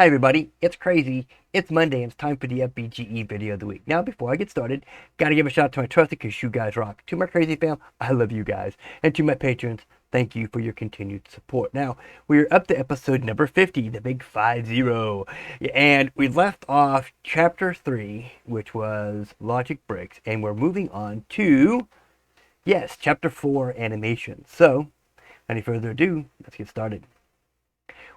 Hi everybody, it's Crazy. It's Monday and it's time for the FBGE video of the week. Now before I get started, gotta give a shout out to my trusted because you guys rock. To my Crazy fam, I love you guys. And to my patrons, thank you for your continued support. Now, we're up to episode number 50, the big 50. And we left off chapter 3, which was Logic Bricks, and we're moving on to, yes, chapter 4, Animation. So, any further ado, let's get started.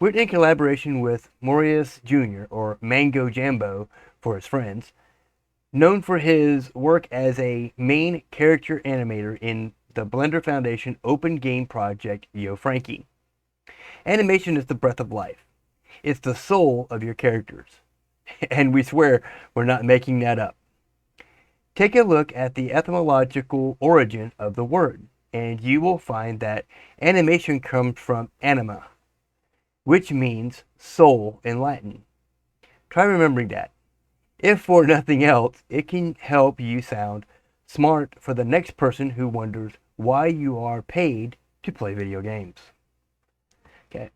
We're in collaboration with Maurice Jr., or Mango Jambo for his friends, known for his work as a main character animator in the Blender Foundation open game project Yo Frankie. Animation is the breath of life. It's the soul of your characters. And we swear we're not making that up. Take a look at the etymological origin of the word, and you will find that animation comes from anima, which means soul in Latin. Try remembering that. If for nothing else, it can help you sound smart for the next person who wonders why you are paid to play video games. Okay.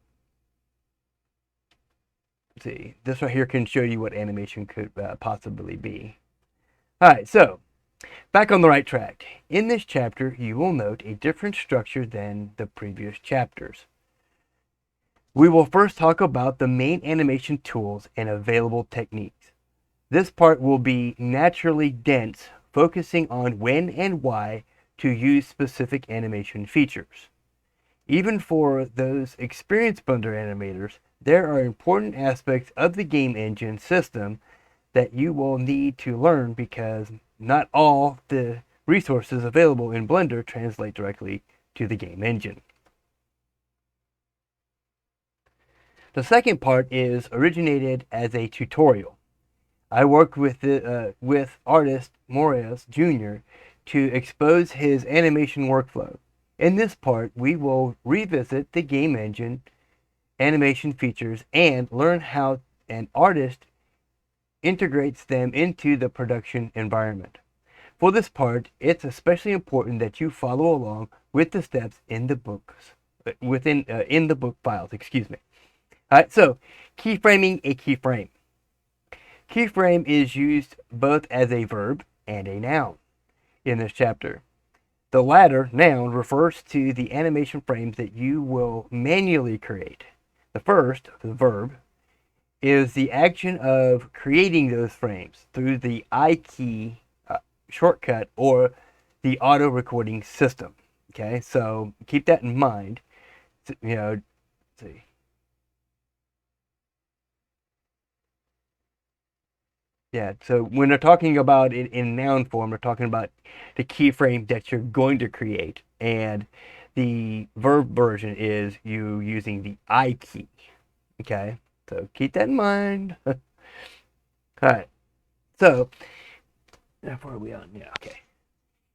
Let's see. This right here can show you what animation could possibly be. Alright, so back on the right track. In this chapter, you will note a different structure than the previous chapters. We will first talk about the main animation tools and available techniques. This part will be naturally dense, focusing on when and why to use specific animation features. Even for those experienced Blender animators, there are important aspects of the game engine system that you will need to learn because not all the resources available in Blender translate directly to the game engine. The second part is originated as a tutorial. I worked with artist Maurice Jr. to expose his animation workflow. In this part, we will revisit the game engine animation features and learn how an artist integrates them into the production environment. For this part, it's especially important that you follow along with the steps in the books, in the book files, excuse me. Alright, so keyframing a keyframe. Keyframe is used both as a verb and a noun in this chapter. The latter, noun, refers to the animation frames that you will manually create. The first, the verb, is the action of creating those frames through the I key shortcut or the auto recording system. Okay, so keep that in mind. Let's see. Yeah, so when they're talking about it in noun form, they're talking about the keyframe that you're going to create. And the verb version is you using the I key. Okay, so keep that in mind. All right, so how far are we on? Yeah, okay.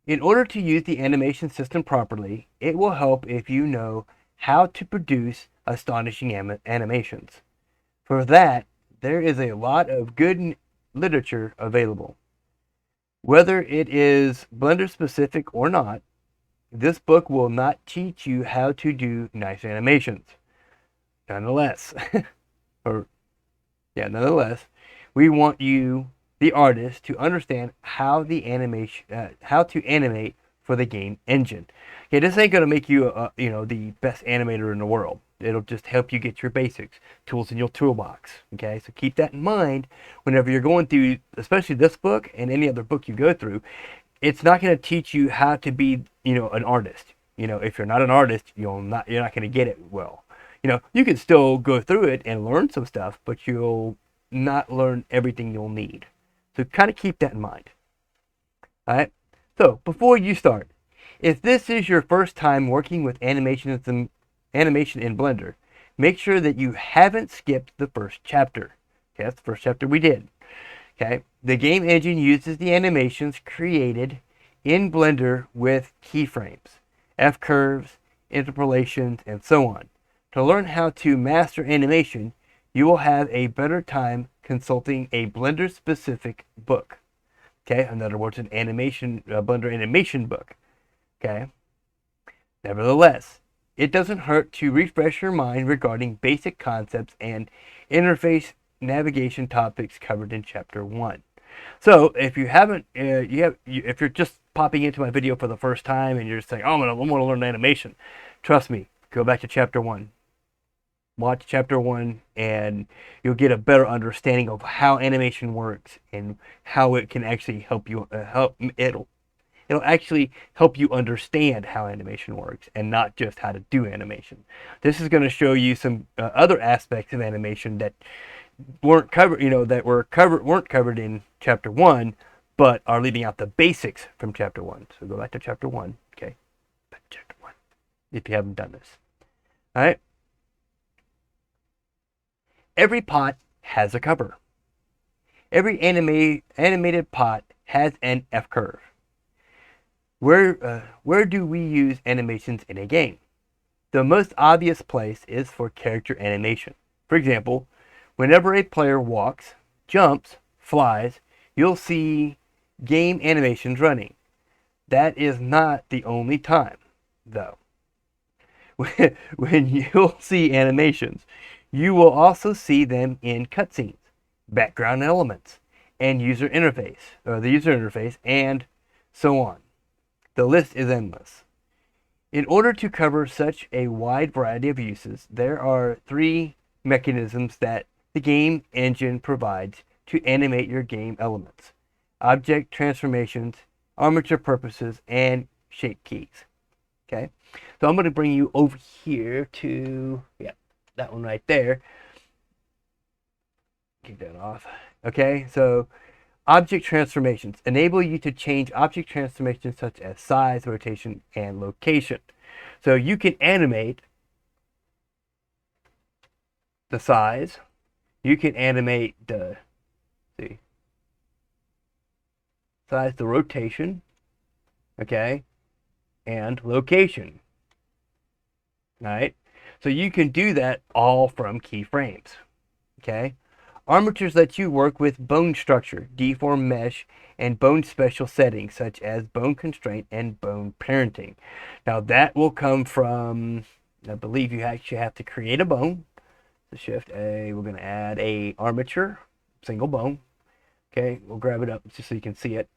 In order to use the animation system properly, it will help if you know how to produce astonishing animations. For that, there is a lot of good literature available. Whether it is Blender specific or not, this book will not teach you how to do nice animations. Nonetheless, nonetheless, we want you, the artist, to understand how how to animate for the game engine. Okay, this ain't gonna make you, the best animator in the world. It'll just help you get your basics, tools in your toolbox. Okay, so keep that in mind whenever you're going through, especially this book and any other book you go through. It's not going to teach you how to be, an artist. If you're not an artist, you're not going to get it well. You can still go through it and learn some stuff, but you'll not learn everything you'll need. So kind of keep that in mind. All right. So before you start, if this is your first time working with animation in Blender, make sure that you haven't skipped the first chapter. Okay, that's the first chapter we did. Okay, the game engine uses the animations created in Blender with keyframes, F-curves, interpolations, and so on. To learn how to master animation, you will have a better time consulting a Blender-specific book. Okay, in other words, an Blender animation book. Okay. Nevertheless, it doesn't hurt to refresh your mind regarding basic concepts and interface navigation topics covered in Chapter 1. So if you haven't, if you're just popping into my video for the first time and you're just saying, oh, I want to learn animation, trust me, go back to Chapter 1. Watch Chapter 1 and you'll get a better understanding of how animation works and how it can actually help you, it'll actually help you understand how animation works and not just how to do animation. This is going to show you some other aspects of animation that weren't covered, weren't covered in Chapter 1, but are leaving out the basics from Chapter 1. So go back to Chapter 1, okay? Back to Chapter 1, if you haven't done this. All right? Every pot has a cover. Every animated pot has an F-curve. Where do we use animations in a game? The most obvious place is for character animation. For example, whenever a player walks, jumps, flies, you'll see game animations running. That is not the only time, though. When you'll see animations, you will also see them in cutscenes, background elements, and the user interface, and so on. The list is endless. In order to cover such a wide variety of uses, there are 3 mechanisms that the game engine provides to animate your game elements: object transformations, armature purposes, and shape keys. Okay, so I'm going to bring you over here to, that one right there. Keep that off. Okay, so object transformations enable you to change object transformations such as size, rotation, and location. So you can animate the size, you can animate the size, the rotation, okay, and location. All right, so you can do that all from keyframes. Okay, armatures let you work with bone structure, deform mesh, and bone special settings such as bone constraint and bone parenting. Now that will come from, I believe you actually have to create a bone. So Shift A, we're going to add a armature, single bone. Okay, we'll grab it up just so you can see it.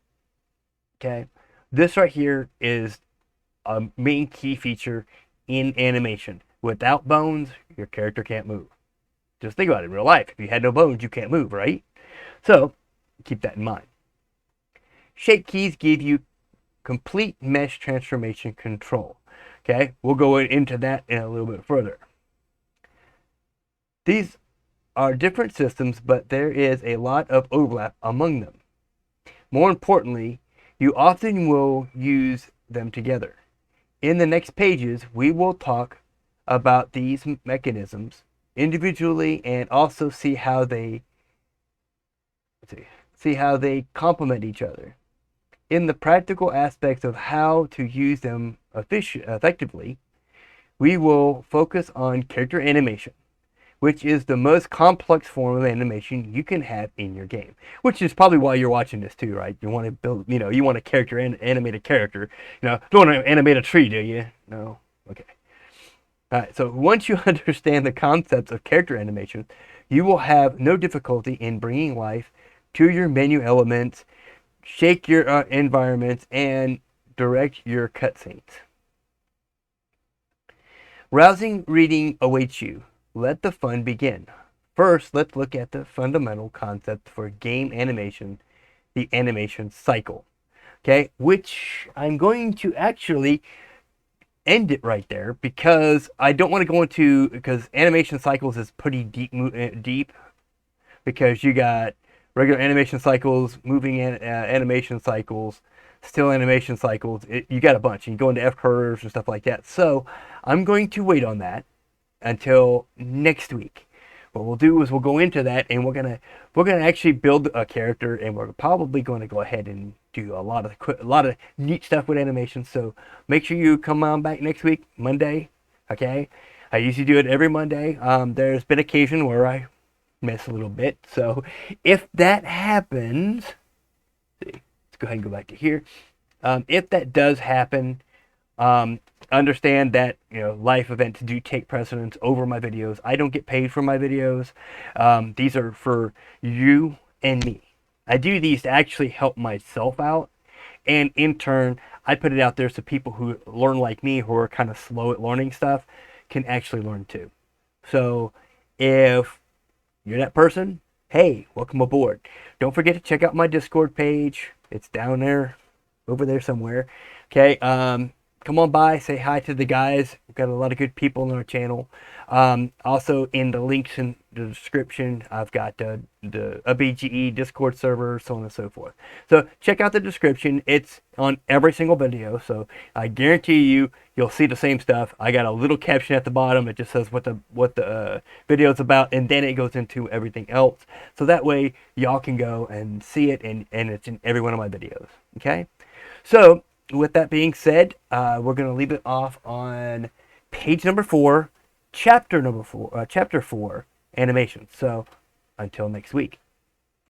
Okay, this right here is a main key feature in animation. Without bones, your character can't move. Just think about it in real life. If you had no bones, you can't move, right? So keep that in mind. Shape keys give you complete mesh transformation control. Okay, we'll go into that in a little bit further. These are different systems, but there is a lot of overlap among them. More importantly, you often will use them together. In the next pages, we will talk about these mechanisms individually and also see how they complement each other. In the practical aspects of how to use them effectively, we will focus on character animation, which is the most complex form of animation you can have in your game. Which is probably why you're watching this too, right? You want to build, you want a animate a character. Don't want to animate a tree, do you? No? Okay. Alright, so once you understand the concepts of character animation, you will have no difficulty in bringing life to your menu elements, shake your environments, and direct your cutscenes. Rousing reading awaits you. Let the fun begin. First, let's look at the fundamental concept for game animation, the animation cycle. Okay, which I'm going to actually end it right there because I don't want to go into, because animation cycles is pretty deep because you got regular animation cycles, moving animation cycles, still animation cycles. You got a bunch. You can go into F curves and stuff like that. So I'm going to wait on that until next week. What we'll do is we'll go into that and we're gonna actually build a character, and we're probably going to go ahead and do a lot of neat stuff with animation. So make sure you come on back next week, Monday. Okay, I usually do it every Monday. There's been occasion where I miss a little bit, so if that happens, let's go ahead and go back to here. If that does happen, understand that, life events do take precedence over my videos. I don't get paid for my videos. These are for you and me. I do these to actually help myself out, and in turn, I put it out there so people who learn like me, who are kind of slow at learning stuff, can actually learn too. So if you're that person, hey, welcome aboard. Don't forget to check out my Discord page. It's down there, over there somewhere. Okay, come on by, say hi to the guys. We've got a lot of good people on our channel. Also, in the links in the description, I've got a BGE Discord server, so on and so forth. So check out the description. It's on every single video, so I guarantee you'll see the same stuff. I got a little caption at the bottom. It just says what the video is about, and then it goes into everything else. So that way, y'all can go and see it, and it's in every one of my videos. Okay, so with that being said, we're going to leave it off on page number 4, chapter 4, animation. So until next week.